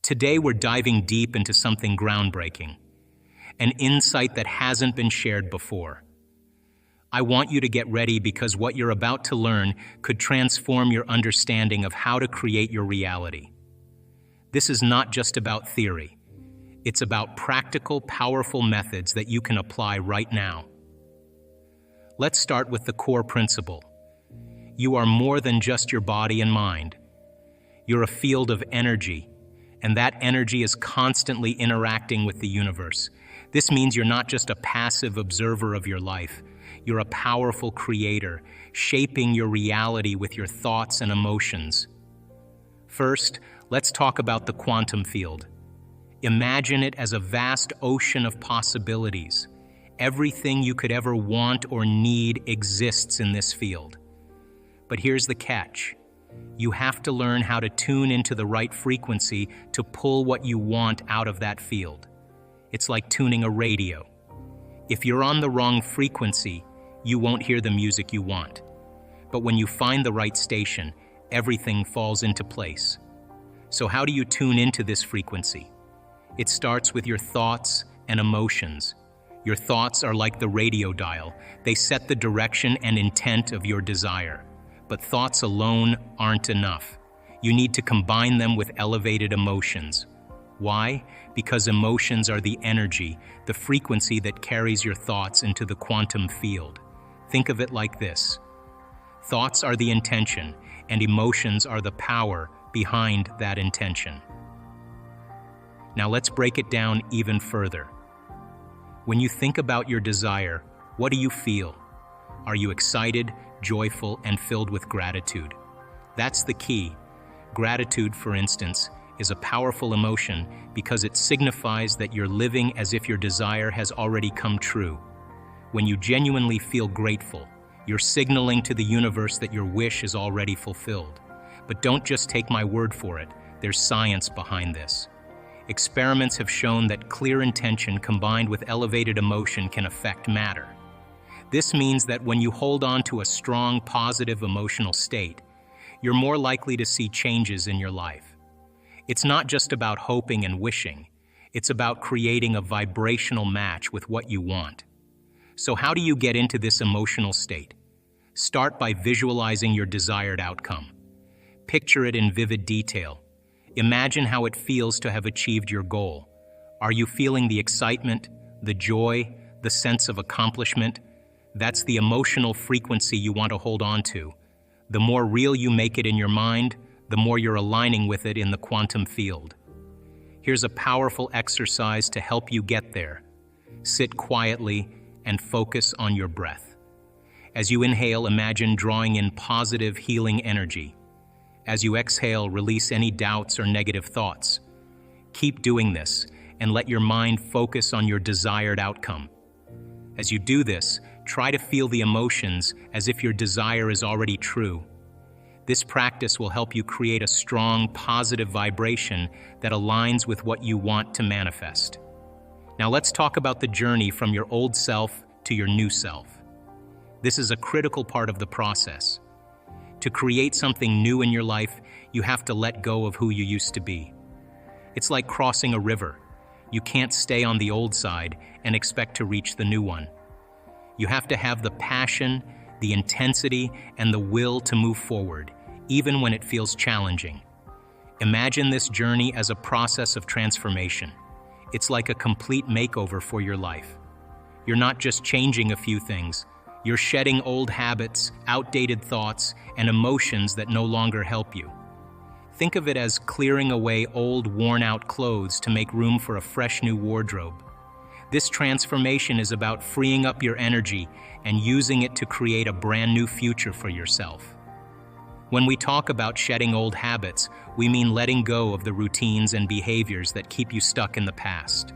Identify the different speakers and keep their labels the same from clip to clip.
Speaker 1: Today we're diving deep into something groundbreaking, an insight that hasn't been shared before. I want you to get ready because what you're about to learn could transform your understanding of how to create your reality. This is not just about theory. It's about practical, powerful methods that you can apply right now. Let's start with the core principle. You are more than just your body and mind. You're a field of energy, and that energy is constantly interacting with the universe. This means you're not just a passive observer of your life. You're a powerful creator, shaping your reality with your thoughts and emotions. First, let's talk about the quantum field. Imagine it as a vast ocean of possibilities. Everything you could ever want or need exists in this field. But here's the catch. You have to learn how to tune into the right frequency to pull what you want out of that field. It's like tuning a radio. If you're on the wrong frequency, you won't hear the music you want. But when you find the right station, everything falls into place. So how do you tune into this frequency? It starts with your thoughts and emotions. Your thoughts are like the radio dial. They set the direction and intent of your desire. But thoughts alone aren't enough. You need to combine them with elevated emotions. Why? Because emotions are the energy, the frequency that carries your thoughts into the quantum field. Think of it like this. Thoughts are the intention, and emotions are the power behind that intention. Now let's break it down even further. When you think about your desire, what do you feel? Are you excited, joyful, and filled with gratitude? That's the key. Gratitude, for instance, is a powerful emotion because it signifies that you're living as if your desire has already come true. When you genuinely feel grateful, you're signaling to the universe that your wish is already fulfilled. But don't just take my word for it. There's science behind this. Experiments have shown that clear intention combined with elevated emotion can affect matter. This means that when you hold on to a strong, positive emotional state, you're more likely to see changes in your life. It's not just about hoping and wishing. It's about creating a vibrational match with what you want. So how do you get into this emotional state? Start by visualizing your desired outcome. Picture it in vivid detail. Imagine how it feels to have achieved your goal. Are you feeling the excitement, the joy, the sense of accomplishment? That's the emotional frequency you want to hold on to. The more real you make it in your mind, the more you're aligning with it in the quantum field. Here's a powerful exercise to help you get there. Sit quietly and focus on your breath. As you inhale, imagine drawing in positive, healing energy. As you exhale, release any doubts or negative thoughts. Keep doing this and let your mind focus on your desired outcome. As you do this, try to feel the emotions as if your desire is already true. This practice will help you create a strong, positive vibration that aligns with what you want to manifest. Now let's talk about the journey from your old self to your new self. This is a critical part of the process. To create something new in your life, you have to let go of who you used to be. It's like crossing a river. You can't stay on the old side and expect to reach the new one. You have to have the passion, the intensity, and the will to move forward, even when it feels challenging. Imagine this journey as a process of transformation. It's like a complete makeover for your life. You're not just changing a few things. You're shedding old habits, outdated thoughts, and emotions that no longer help you. Think of it as clearing away old, worn-out clothes to make room for a fresh new wardrobe. This transformation is about freeing up your energy and using it to create a brand new future for yourself. When we talk about shedding old habits, we mean letting go of the routines and behaviors that keep you stuck in the past.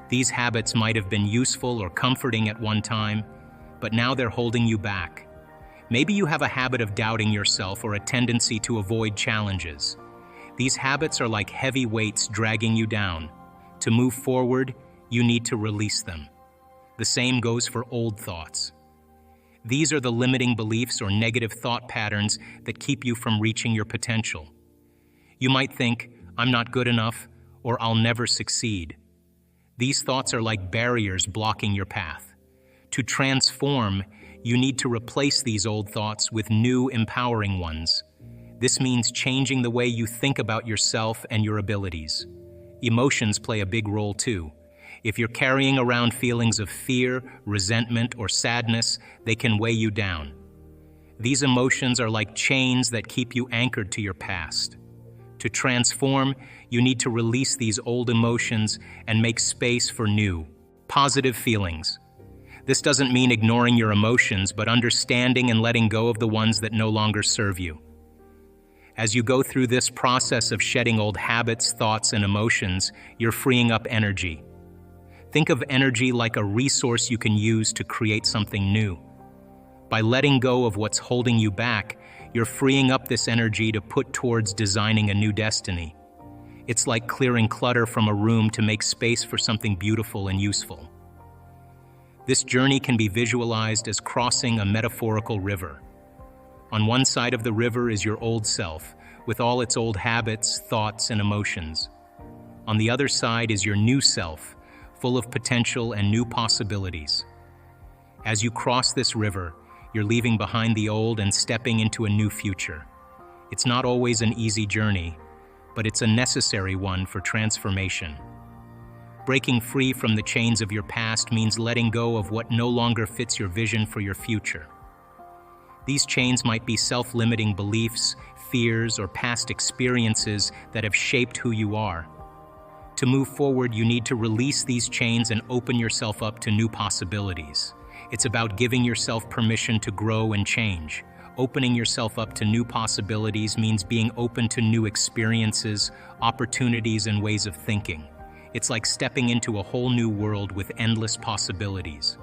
Speaker 1: These habits might have been useful or comforting at one time, but now they're holding you back. Maybe you have a habit of doubting yourself or a tendency to avoid challenges. These habits are like heavy weights dragging you down. To move forward, you need to release them. The same goes for old thoughts. These are the limiting beliefs or negative thought patterns that keep you from reaching your potential. You might think, I'm not good enough, or I'll never succeed. These thoughts are like barriers blocking your path. To transform, you need to replace these old thoughts with new, empowering ones. This means changing the way you think about yourself and your abilities. Emotions play a big role too. If you're carrying around feelings of fear, resentment, or sadness, they can weigh you down. These emotions are like chains that keep you anchored to your past. To transform, you need to release these old emotions and make space for new, positive feelings. This doesn't mean ignoring your emotions, but understanding and letting go of the ones that no longer serve you. As you go through this process of shedding old habits, thoughts, and emotions, you're freeing up energy. Think of energy like a resource you can use to create something new. By letting go of what's holding you back, you're freeing up this energy to put towards designing a new destiny. It's like clearing clutter from a room to make space for something beautiful and useful. This journey can be visualized as crossing a metaphorical river. On one side of the river is your old self, with all its old habits, thoughts, and emotions. On the other side is your new self, full of potential and new possibilities. As you cross this river, you're leaving behind the old and stepping into a new future. It's not always an easy journey, but it's a necessary one for transformation. Breaking free from the chains of your past means letting go of what no longer fits your vision for your future. These chains might be self-limiting beliefs, fears, or past experiences that have shaped who you are. To move forward, you need to release these chains and open yourself up to new possibilities. It's about giving yourself permission to grow and change. Opening yourself up to new possibilities means being open to new experiences, opportunities, and ways of thinking. It's like stepping into a whole new world with endless possibilities.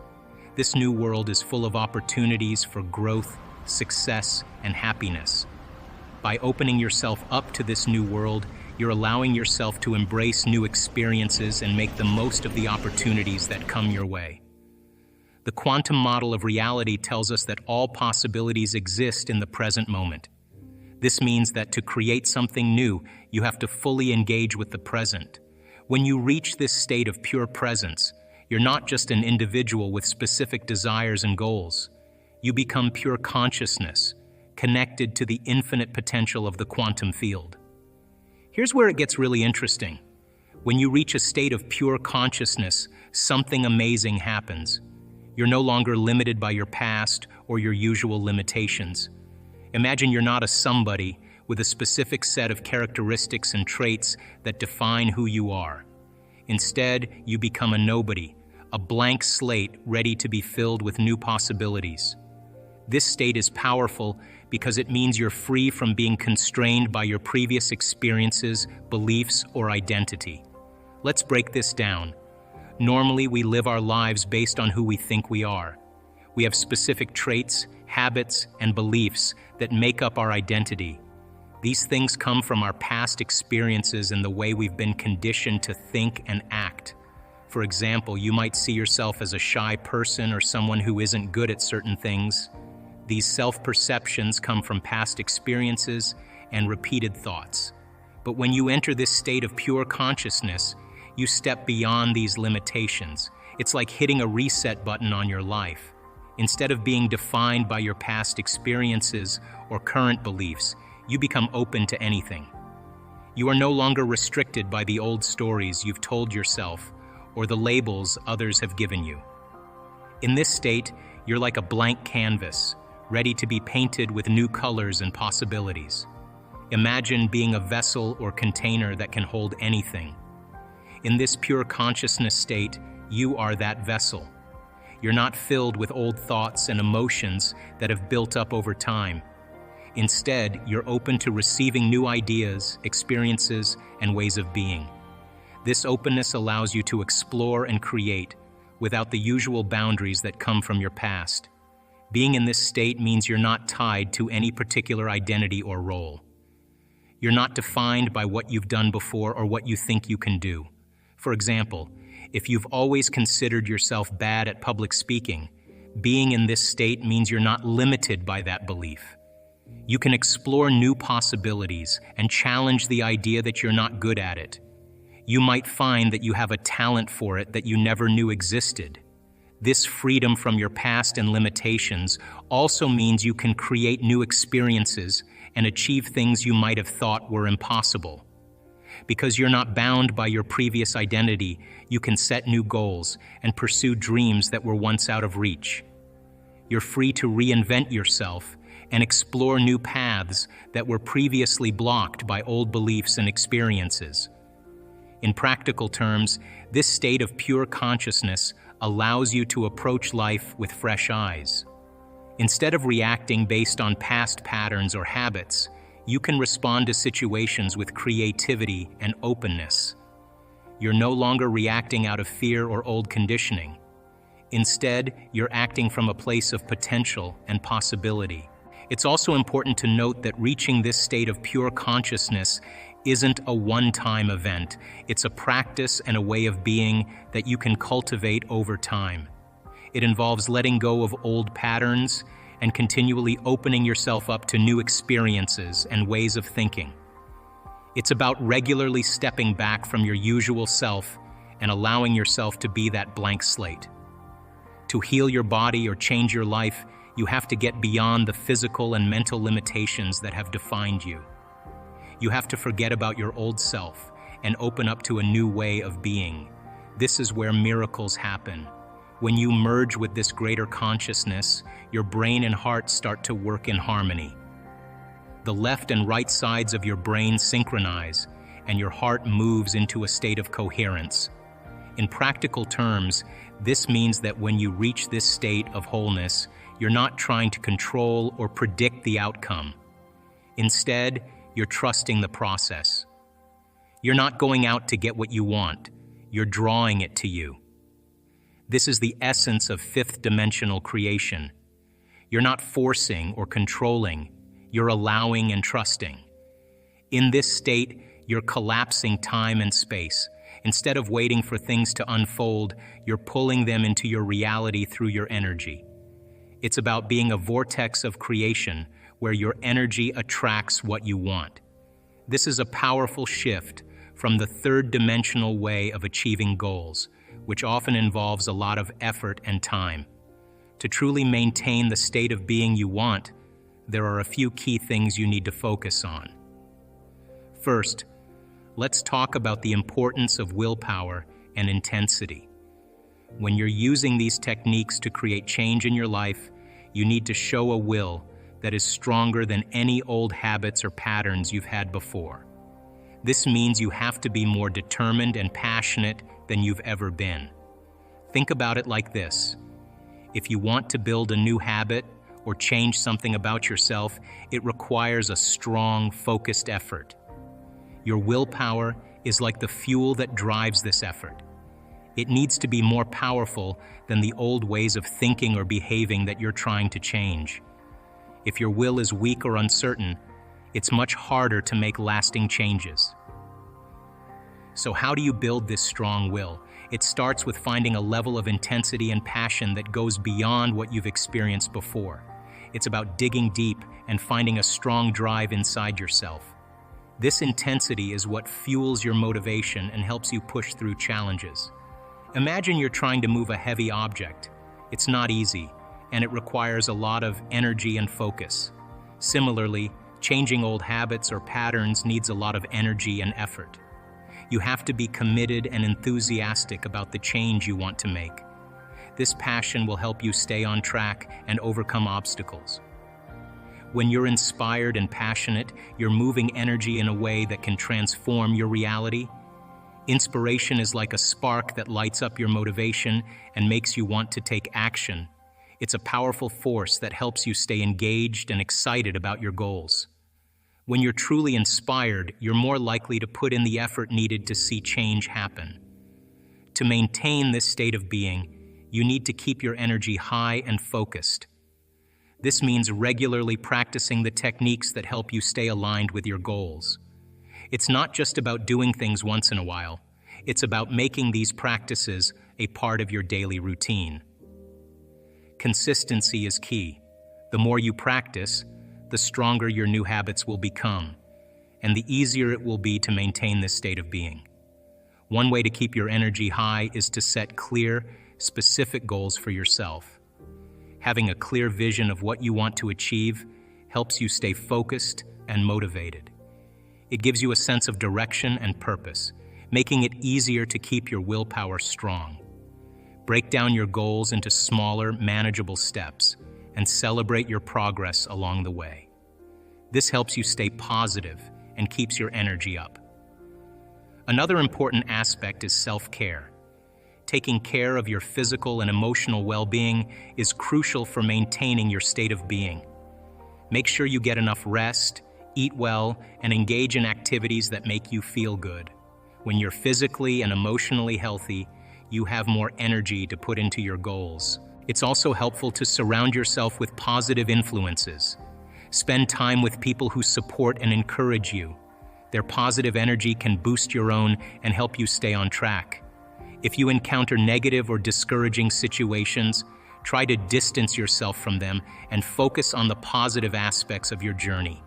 Speaker 1: This new world is full of opportunities for growth, success, and happiness. By opening yourself up to this new world, you're allowing yourself to embrace new experiences and make the most of the opportunities that come your way. The quantum model of reality tells us that all possibilities exist in the present moment. This means that to create something new, you have to fully engage with the present. When you reach this state of pure presence, you're not just an individual with specific desires and goals. You become pure consciousness, connected to the infinite potential of the quantum field. Here's where it gets really interesting. When you reach a state of pure consciousness, something amazing happens. You're no longer limited by your past or your usual limitations. Imagine you're not a somebody with a specific set of characteristics and traits that define who you are. Instead, you become a nobody, a blank slate ready to be filled with new possibilities. This state is powerful because it means you're free from being constrained by your previous experiences, beliefs, or identity. Let's break this down. Normally, we live our lives based on who we think we are. We have specific traits, habits, and beliefs that make up our identity. These things come from our past experiences and the way we've been conditioned to think and act. For example, you might see yourself as a shy person or someone who isn't good at certain things. These self-perceptions come from past experiences and repeated thoughts. But when you enter this state of pure consciousness, you step beyond these limitations. It's like hitting a reset button on your life. Instead of being defined by your past experiences or current beliefs, you become open to anything. You are no longer restricted by the old stories you've told yourself or the labels others have given you. In this state, you're like a blank canvas, ready to be painted with new colors and possibilities. Imagine being a vessel or container that can hold anything. In this pure consciousness state, you are that vessel. You're not filled with old thoughts and emotions that have built up over time. Instead, you're open to receiving new ideas, experiences, and ways of being. This openness allows you to explore and create without the usual boundaries that come from your past. Being in this state means you're not tied to any particular identity or role. You're not defined by what you've done before or what you think you can do. For example, if you've always considered yourself bad at public speaking, being in this state means you're not limited by that belief. You can explore new possibilities and challenge the idea that you're not good at it. You might find that you have a talent for it that you never knew existed. This freedom from your past and limitations also means you can create new experiences and achieve things you might have thought were impossible. Because you're not bound by your previous identity, you can set new goals and pursue dreams that were once out of reach. You're free to reinvent yourself and explore new paths that were previously blocked by old beliefs and experiences. In practical terms, this state of pure consciousness allows you to approach life with fresh eyes. Instead of reacting based on past patterns or habits, you can respond to situations with creativity and openness. You're no longer reacting out of fear or old conditioning. Instead, you're acting from a place of potential and possibility. It's also important to note that reaching this state of pure consciousness isn't a one-time event. It's a practice and a way of being that you can cultivate over time. It involves letting go of old patterns and continually opening yourself up to new experiences and ways of thinking. It's about regularly stepping back from your usual self and allowing yourself to be that blank slate. To heal your body or change your life, you have to get beyond the physical and mental limitations that have defined you. You have to forget about your old self and open up to a new way of being. This is where miracles happen. When you merge with this greater consciousness, your brain and heart start to work in harmony. The left and right sides of your brain synchronize, and your heart moves into a state of coherence. In practical terms, this means that when you reach this state of wholeness, you're not trying to control or predict the outcome. Instead, you're trusting the process. You're not going out to get what you want. You're drawing it to you. This is the essence of fifth-dimensional creation. You're not forcing or controlling. You're allowing and trusting. In this state, you're collapsing time and space. Instead of waiting for things to unfold, you're pulling them into your reality through your energy. It's about being a vortex of creation where your energy attracts what you want. This is a powerful shift from the third-dimensional way of achieving goals, which often involves a lot of effort and time. To truly maintain the state of being you want, there are a few key things you need to focus on. First, let's talk about the importance of willpower and intensity. When you're using these techniques to create change in your life, you need to show a will that is stronger than any old habits or patterns you've had before. This means you have to be more determined and passionate than you've ever been. Think about it like this. If you want to build a new habit or change something about yourself, it requires a strong, focused effort. Your willpower is like the fuel that drives this effort. It needs to be more powerful than the old ways of thinking or behaving that you're trying to change. If your will is weak or uncertain, it's much harder to make lasting changes. So how do you build this strong will? It starts with finding a level of intensity and passion that goes beyond what you've experienced before. It's about digging deep and finding a strong drive inside yourself. This intensity is what fuels your motivation and helps you push through challenges. Imagine you're trying to move a heavy object. It's not easy, and it requires a lot of energy and focus. Similarly, changing old habits or patterns needs a lot of energy and effort. You have to be committed and enthusiastic about the change you want to make. This passion will help you stay on track and overcome obstacles. When you're inspired and passionate, you're moving energy in a way that can transform your reality. Inspiration is like a spark that lights up your motivation and makes you want to take action. It's a powerful force that helps you stay engaged and excited about your goals. When you're truly inspired, you're more likely to put in the effort needed to see change happen. To maintain this state of being, you need to keep your energy high and focused. This means regularly practicing the techniques that help you stay aligned with your goals. It's not just about doing things once in a while. It's about making these practices a part of your daily routine. Consistency is key. The more you practice, the stronger your new habits will become, and the easier it will be to maintain this state of being. One way to keep your energy high is to set clear, specific goals for yourself. Having a clear vision of what you want to achieve helps you stay focused and motivated. It gives you a sense of direction and purpose, making it easier to keep your willpower strong. Break down your goals into smaller, manageable steps and celebrate your progress along the way. This helps you stay positive and keeps your energy up. Another important aspect is self-care. Taking care of your physical and emotional well-being is crucial for maintaining your state of being. Make sure you get enough rest, eat well, and engage in activities that make you feel good. When you're physically and emotionally healthy, you have more energy to put into your goals. It's also helpful to surround yourself with positive influences. Spend time with people who support and encourage you. Their positive energy can boost your own and help you stay on track. If you encounter negative or discouraging situations, try to distance yourself from them and focus on the positive aspects of your journey.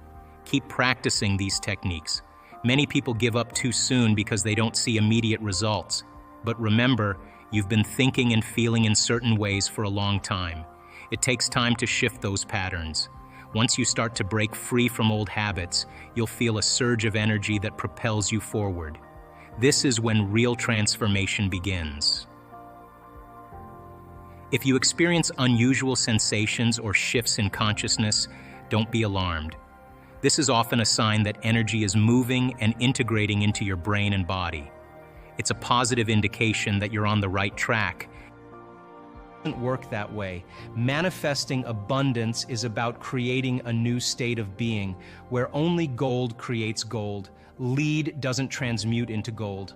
Speaker 1: Keep practicing these techniques. Many people give up too soon because they don't see immediate results. But remember, you've been thinking and feeling in certain ways for a long time. It takes time to shift those patterns. Once you start to break free from old habits, you'll feel a surge of energy that propels you forward. This is when real transformation begins. If you experience unusual sensations or shifts in consciousness, don't be alarmed. This is often a sign that energy is moving and integrating into your brain and body. It's a positive indication that you're on the right track.
Speaker 2: It doesn't work that way. Manifesting abundance is about creating a new state of being where only gold creates gold. Lead doesn't transmute into gold.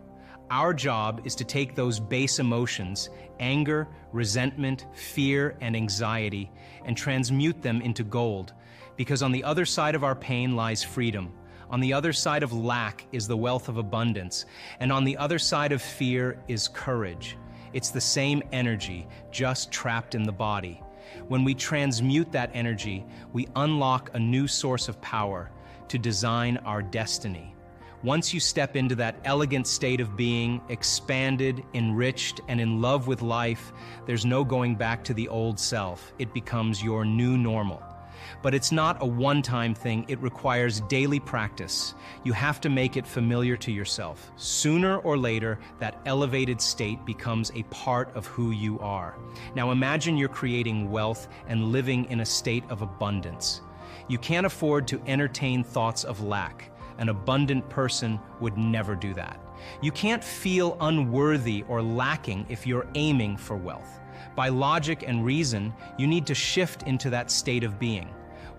Speaker 2: Our job is to take those base emotions, anger, resentment, fear, and anxiety, and transmute them into gold. Because on the other side of our pain lies freedom. On the other side of lack is the wealth of abundance. And on the other side of fear is courage. It's the same energy, just trapped in the body. When we transmute that energy, we unlock a new source of power to design our destiny. Once you step into that elegant state of being, expanded, enriched, and in love with life, there's no going back to the old self. It becomes your new normal. But it's not a one-time thing. It requires daily practice. You have to make it familiar to yourself. Sooner or later, that elevated state becomes a part of who you are. Now imagine you're creating wealth and living in a state of abundance. You can't afford to entertain thoughts of lack. An abundant person would never do that. You can't feel unworthy or lacking if you're aiming for wealth. By logic and reason, you need to shift into that state of being.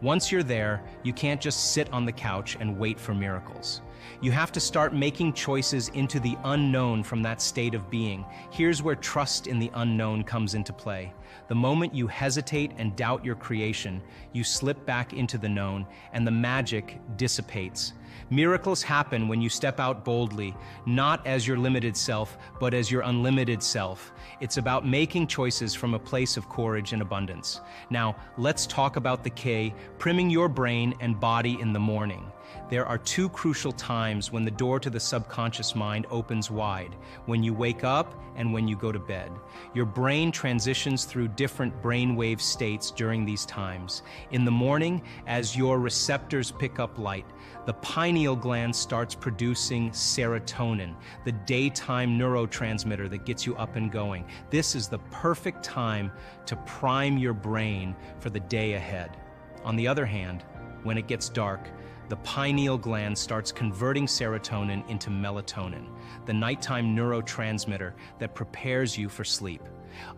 Speaker 2: Once you're there, you can't just sit on the couch and wait for miracles. You have to start making choices into the unknown from that state of being. Here's where trust in the unknown comes into play. The moment you hesitate and doubt your creation, you slip back into the known, and the magic dissipates. Miracles happen when you step out boldly, not as your limited self, but as your unlimited self. It's about making choices from a place of courage and abundance. Now, let's talk about the K, priming your brain and body in the morning. There are two crucial times when the door to the subconscious mind opens wide: when you wake up and when you go to bed. Your brain transitions through different brainwave states during these times. In the morning, as your receptors pick up light, the pineal gland starts producing serotonin, the daytime neurotransmitter that gets you up and going. This is the perfect time to prime your brain for the day ahead. On the other hand, when it gets dark, the pineal gland starts converting serotonin into melatonin, the nighttime neurotransmitter that prepares you for sleep.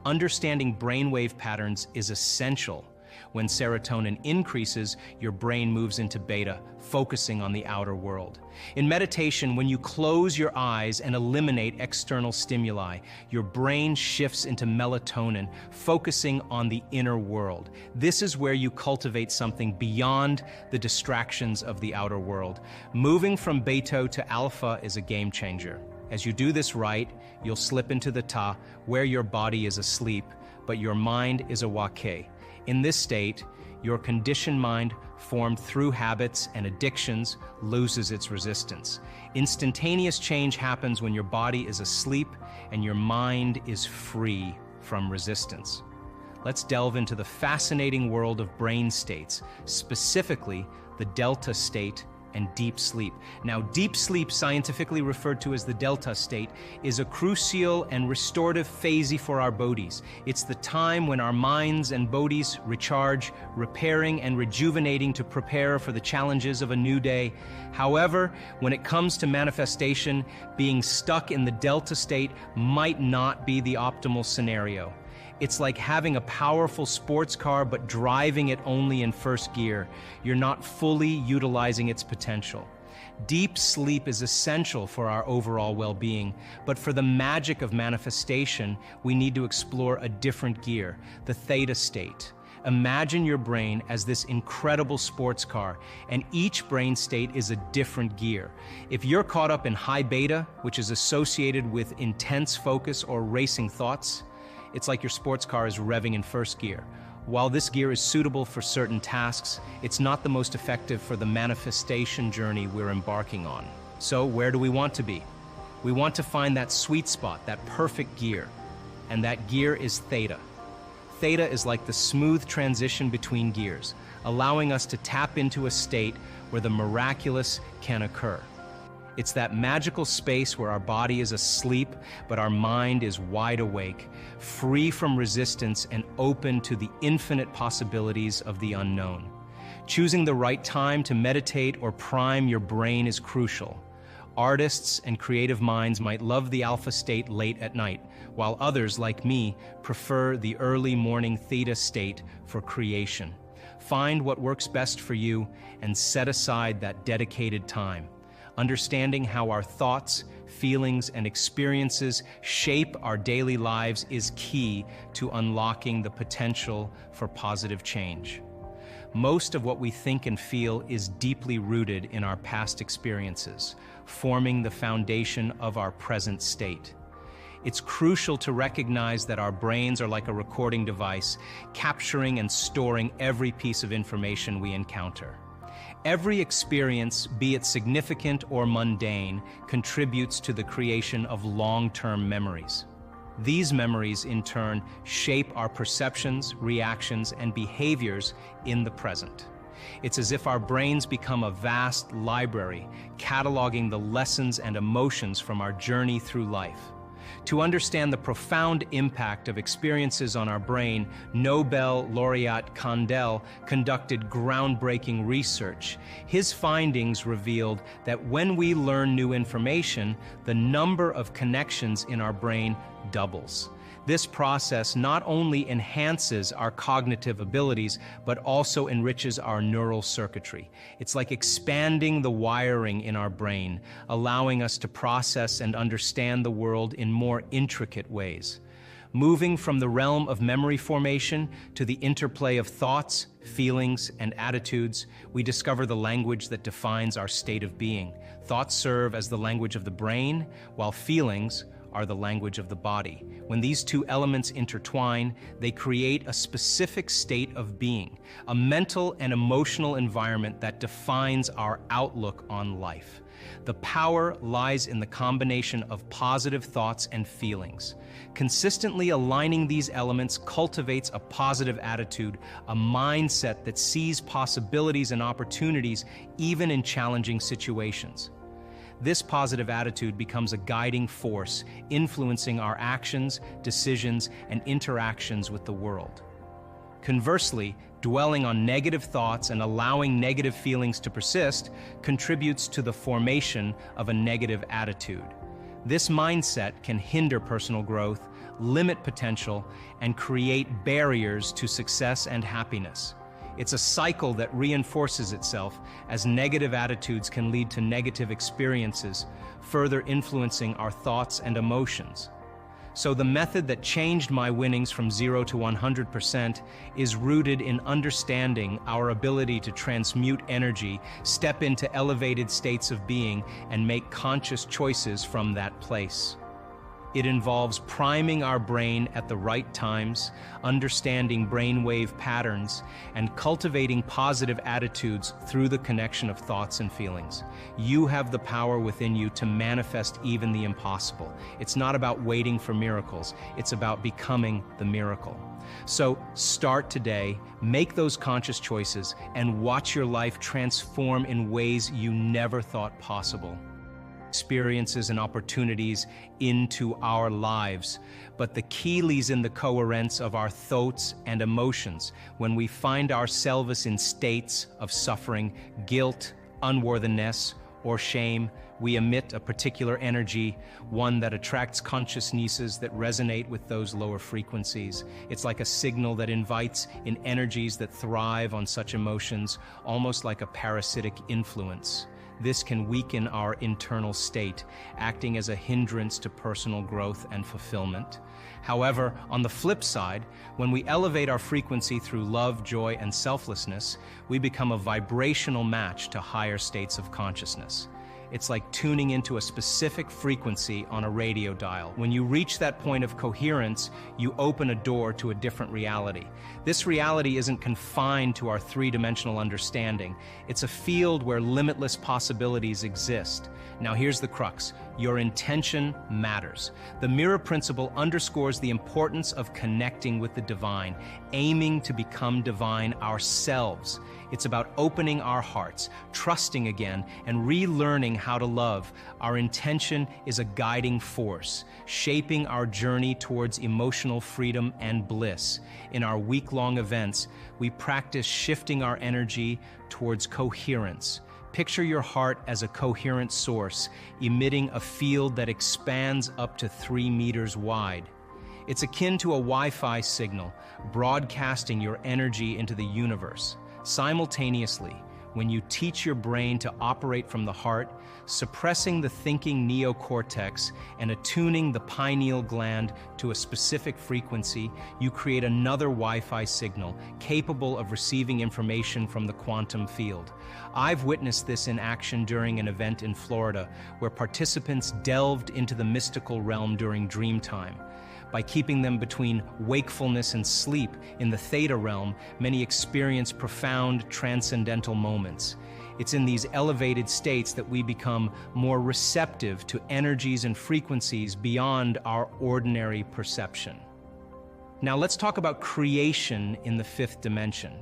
Speaker 2: Understanding brainwave patterns is essential. When serotonin increases, your brain moves into beta, focusing on the outer world. In meditation, when you close your eyes and eliminate external stimuli, your brain shifts into melatonin, focusing on the inner world. This is where you cultivate something beyond the distractions of the outer world. Moving from beta to alpha is a game changer. As you do this right, you'll slip into the ta, where your body is asleep, but your mind is awake. In this state, your conditioned mind, formed through habits and addictions, loses its resistance. Instantaneous change happens when your body is asleep and your mind is free from resistance. Let's delve into the fascinating world of brain states, specifically the delta state and deep sleep. Now, deep sleep, scientifically referred to as the delta state, is a crucial and restorative phase for our bodies. It's the time when our minds and bodies recharge, repairing and rejuvenating to prepare for the challenges of a new day. However, when it comes to manifestation, being stuck in the delta state might not be the optimal scenario. It's like having a powerful sports car but driving it only in first gear. You're not fully utilizing its potential. Deep sleep is essential for our overall well-being, but for the magic of manifestation, we need to explore a different gear, the theta state. Imagine your brain as this incredible sports car, and each brain state is a different gear. If you're caught up in high beta, which is associated with intense focus or racing thoughts, it's like your sports car is revving in first gear. While this gear is suitable for certain tasks, it's not the most effective for the manifestation journey we're embarking on. So where do we want to be? We want to find that sweet spot, that perfect gear. And that gear is theta. Theta is like the smooth transition between gears, allowing us to tap into a state where the miraculous can occur. It's that magical space where our body is asleep, but our mind is wide awake, free from resistance and open to the infinite possibilities of the unknown. Choosing the right time to meditate or prime your brain is crucial. Artists and creative minds might love the alpha state late at night, while others, like me, prefer the early morning theta state for creation. Find what works best for you and set aside that dedicated time. Understanding how our thoughts, feelings, and experiences shape our daily lives is key to unlocking the potential for positive change. Most of what we think and feel is deeply rooted in our past experiences, forming the foundation of our present state. It's crucial to recognize that our brains are like a recording device, capturing and storing every piece of information we encounter. Every experience, be it significant or mundane, contributes to the creation of long-term memories. These memories, in turn, shape our perceptions, reactions, and behaviors in the present. It's as if our brains become a vast library, cataloging the lessons and emotions from our journey through life. To understand the profound impact of experiences on our brain, Nobel laureate Kandel conducted groundbreaking research. His findings revealed that when we learn new information, the number of connections in our brain doubles. This process not only enhances our cognitive abilities, but also enriches our neural circuitry. It's like expanding the wiring in our brain, allowing us to process and understand the world in more intricate ways. Moving from the realm of memory formation to the interplay of thoughts, feelings, and attitudes, we discover the language that defines our state of being. Thoughts serve as the language of the brain, while feelings are the language of the body. When these two elements intertwine, they create a specific state of being, a mental and emotional environment that defines our outlook on life. The power lies in the combination of positive thoughts and feelings. Consistently aligning these elements cultivates a positive attitude, a mindset that sees possibilities and opportunities even in challenging situations. This positive attitude becomes a guiding force, influencing our actions, decisions, and interactions with the world. Conversely, dwelling on negative thoughts and allowing negative feelings to persist contributes to the formation of a negative attitude. This mindset can hinder personal growth, limit potential, and create barriers to success and happiness. It's a cycle that reinforces itself, as negative attitudes can lead to negative experiences, further influencing our thoughts and emotions. So the method that changed my winnings from 0 to 100% is rooted in understanding our ability to transmute energy, step into elevated states of being, and make conscious choices from that place. It involves priming our brain at the right times, understanding brainwave patterns, and cultivating positive attitudes through the connection of thoughts and feelings. You have the power within you to manifest even the impossible. It's not about waiting for miracles, it's about becoming the miracle. So start today, make those conscious choices, and watch your life transform in ways you never thought possible. Experiences and opportunities into our lives. But the key lies in the coherence of our thoughts and emotions. When we find ourselves in states of suffering, guilt, unworthiness, or shame, we emit a particular energy, one that attracts consciousnesses that resonate with those lower frequencies. It's like a signal that invites in energies that thrive on such emotions, almost like a parasitic influence. This can weaken our internal state, acting as a hindrance to personal growth and fulfillment. However, on the flip side, when we elevate our frequency through love, joy, and selflessness, we become a vibrational match to higher states of consciousness. It's like tuning into a specific frequency on a radio dial. When you reach that point of coherence, you open a door to a different reality. This reality isn't confined to our three-dimensional understanding. It's a field where limitless possibilities exist. Now here's the crux. Your intention matters. The mirror principle underscores the importance of connecting with the divine, aiming to become divine ourselves. It's about opening our hearts, trusting again, and relearning how to love. Our intention is a guiding force, shaping our journey towards emotional freedom and bliss. In our week-long events, we practice shifting our energy towards coherence. Picture your heart as a coherent source, emitting a field that expands up to 3 meters wide. It's akin to a Wi-Fi signal, broadcasting your energy into the universe. Simultaneously, when you teach your brain to operate from the heart, suppressing the thinking neocortex and attuning the pineal gland to a specific frequency, you create another Wi-Fi signal capable of receiving information from the quantum field. I've witnessed this in action during an event in Florida, where participants delved into the mystical realm during dream time. By keeping them between wakefulness and sleep in the theta realm, many experience profound transcendental moments. It's in these elevated states that we become more receptive to energies and frequencies beyond our ordinary perception. Now let's talk about creation in the fifth dimension.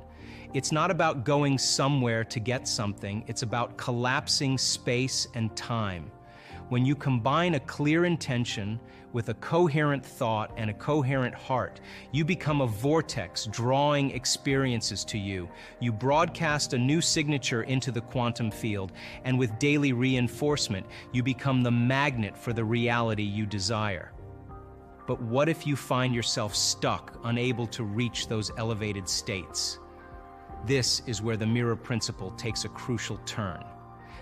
Speaker 2: It's not about going somewhere to get something, it's about collapsing space and time. When you combine a clear intention with a coherent thought and a coherent heart, you become a vortex drawing experiences to you. You broadcast a new signature into the quantum field, and with daily reinforcement, you become the magnet for the reality you desire. But what if you find yourself stuck, unable to reach those elevated states? This is where the mirror principle takes a crucial turn.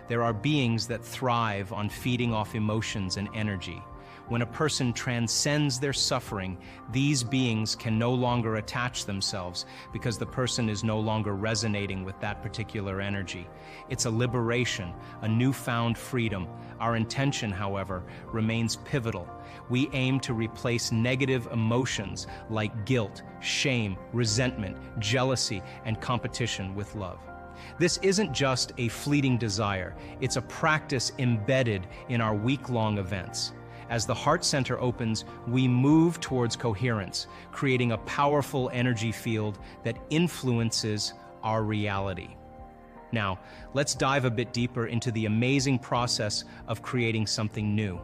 Speaker 2: There are beings that thrive on feeding off emotions and energy. When a person transcends their suffering, these beings can no longer attach themselves because the person is no longer resonating with that particular energy. It's a liberation, a newfound freedom. Our intention, however, remains pivotal. We aim to replace negative emotions like guilt, shame, resentment, jealousy, and competition with love. This isn't just a fleeting desire, it's a practice embedded in our week-long events. As the heart center opens, we move towards coherence, creating a powerful energy field that influences our reality. Now, let's dive a bit deeper into the amazing process of creating something new.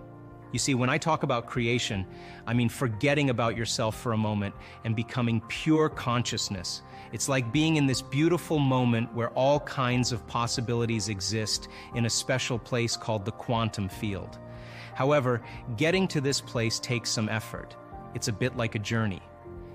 Speaker 2: You see, when I talk about creation, I mean forgetting about yourself for a moment and becoming pure consciousness. It's like being in this beautiful moment where all kinds of possibilities exist in a special place called the quantum field. However, getting to this place takes some effort. It's a bit like a journey.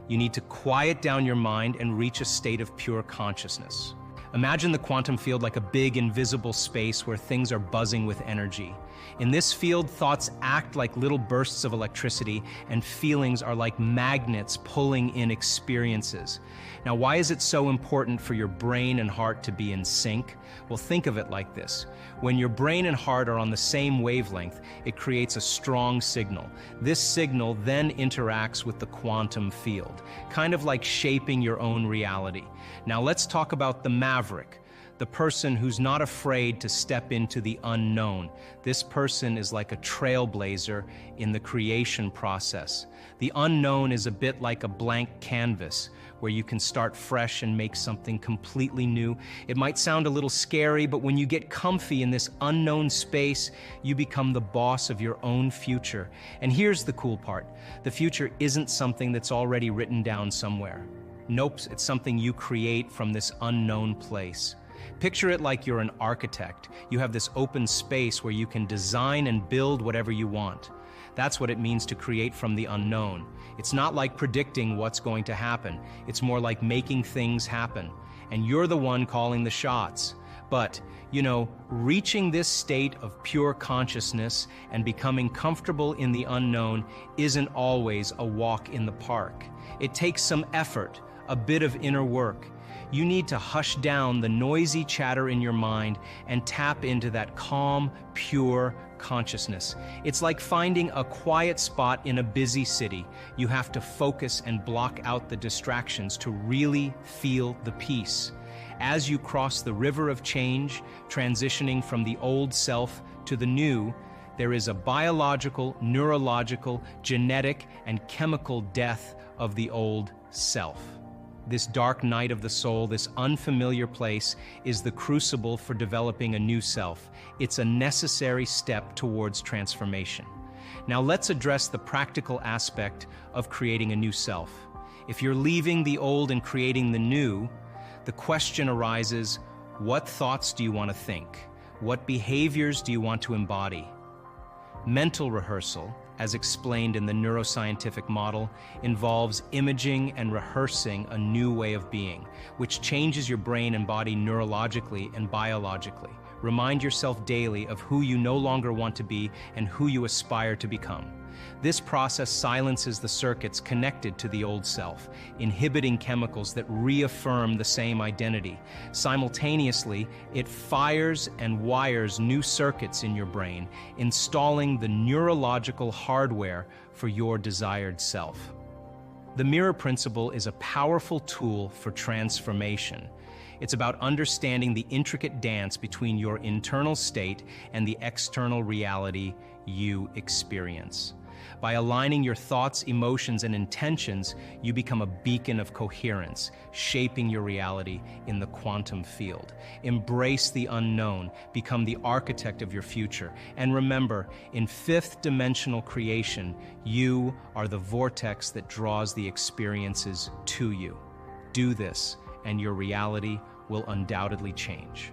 Speaker 2: You need to quiet down your mind and reach a state of pure consciousness. Imagine the quantum field like a big invisible space where things are buzzing with energy. In this field, thoughts act like little bursts of electricity, and feelings are like magnets pulling in experiences. Now, why is it so important for your brain and heart to be in sync? Well, think of it like this. When your brain and heart are on the same wavelength, it creates a strong signal. This signal then interacts with the quantum field, kind of like shaping your own reality. Now, let's talk about the maverick. The person who's not afraid to step into the unknown. This person is like a trailblazer in the creation process. The unknown is a bit like a blank canvas where you can start fresh and make something completely new. It might sound a little scary, but when you get comfy in this unknown space, you become the boss of your own future. And here's the cool part. The future isn't something that's already written down somewhere. Nope, it's something you create from this unknown place. Picture it like you're an architect. You have this open space where you can design and build whatever you want. That's what it means to create from the unknown. It's not like predicting what's going to happen. It's more like making things happen. And you're the one calling the shots. But, reaching this state of pure consciousness and becoming comfortable in the unknown isn't always a walk in the park. It takes some effort, a bit of inner work. You need to hush down the noisy chatter in your mind and tap into that calm, pure consciousness. It's like finding a quiet spot in a busy city. You have to focus and block out the distractions to really feel the peace. As you cross the river of change, transitioning from the old self to the new, there is a biological, neurological, genetic, and chemical death of the old self. This dark night of the soul, this unfamiliar place, is the crucible for developing a new self. It's a necessary step towards transformation. Now let's address the practical aspect of creating a new self. If you're leaving the old and creating the new, the question arises, what thoughts do you want to think? What behaviors do you want to embody? Mental rehearsal, as explained in the neuroscientific model, involves imaging and rehearsing a new way of being, which changes your brain and body neurologically and biologically. Remind yourself daily of who you no longer want to be and who you aspire to become. This process silences the circuits connected to the old self, inhibiting chemicals that reaffirm the same identity. Simultaneously, it fires and wires new circuits in your brain, installing the neurological hardware for your desired self. The mirror principle is a powerful tool for transformation. It's about understanding the intricate dance between your internal state and the external reality you experience. By aligning your thoughts, emotions, and intentions, you become a beacon of coherence, shaping your reality in the quantum field. Embrace the unknown, become the architect of your future. And remember, in fifth dimensional creation, you are the vortex that draws the experiences to you. Do this, and your reality will undoubtedly change.